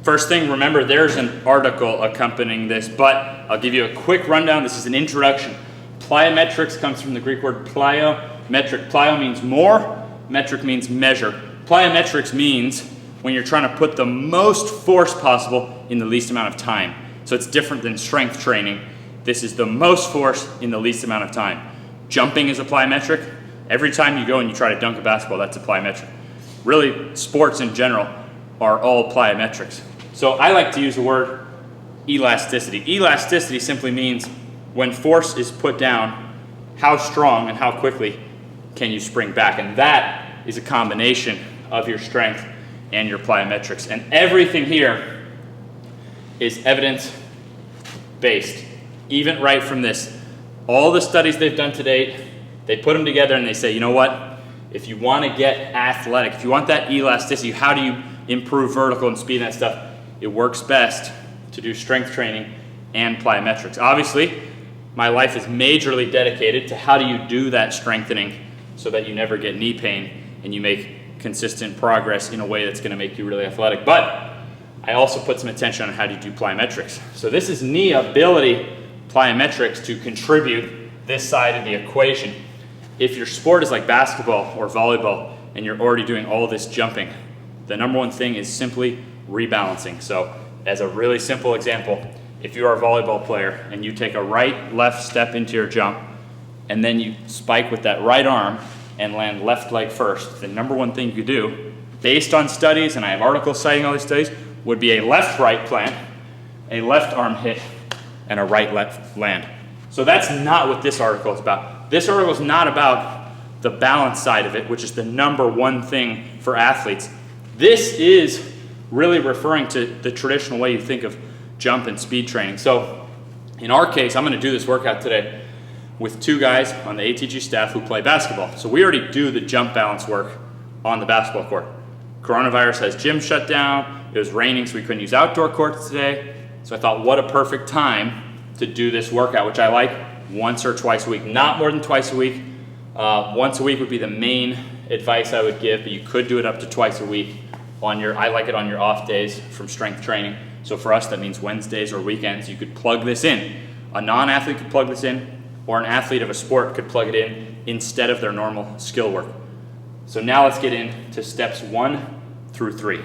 First thing, remember there's an article accompanying this, but I'll give you a quick rundown. This is an introduction. Plyometrics comes from the Greek word plyometric. Plyo means more, metric means measure. Plyometrics means when you're trying to put the most force possible in the least amount of time. So it's different than strength training. This is the most force in the least amount of time. Jumping is a plyometric. Every time you go and you try to dunk a basketball, that's a plyometric. Really, sports in general are all plyometrics. So I like to use the word elasticity. Elasticity simply means when force is put down, how strong and how quickly can you spring back? And that is a combination of your strength and your plyometrics. And everything here is evidence-based. Even right from this. All the studies they've done to date, they put them together and they say, you know what? If you want to get athletic, if you want that elasticity, how do you improve vertical and speed and that stuff? It works best to do strength training and plyometrics. Obviously, my life is majorly dedicated to how do you do that strengthening so that you never get knee pain and you make consistent progress in a way that's going to make you really athletic. But I also put some attention on how do you do plyometrics. So this is knee ability plyometrics to contribute this side of the equation. If your sport is like basketball or volleyball and you're already doing all this jumping, the number one thing is simply rebalancing. So as a really simple example, if you are a volleyball player and you take a right, left step into your jump and then you spike with that right arm and land left leg first, the number one thing you do, based on studies, and I have articles citing all these studies, would be a left-right plant, a left arm hit, and a right-left land. So that's not what this article is about. This article is not about the balance side of it, which is the number one thing for athletes. This is really referring to the traditional way you think of jump and speed training. So in our case, I'm going to do this workout today with two guys on the ATG staff who play basketball. So we already do the jump balance work on the basketball court. Coronavirus has gym shut down. It was raining, so we couldn't use outdoor courts today. So I thought, what a perfect time to do this workout, which I like once or twice a week. Not more than twice a week. Once a week would be the main advice I would give, but you could do it up to twice a week. I like it on your off days from strength training. So for us, that means Wednesdays or weekends. You could plug this in. A non-athlete could plug this in, or an athlete of a sport could plug it in instead of their normal skill work. So now let's get into steps 1 through 3.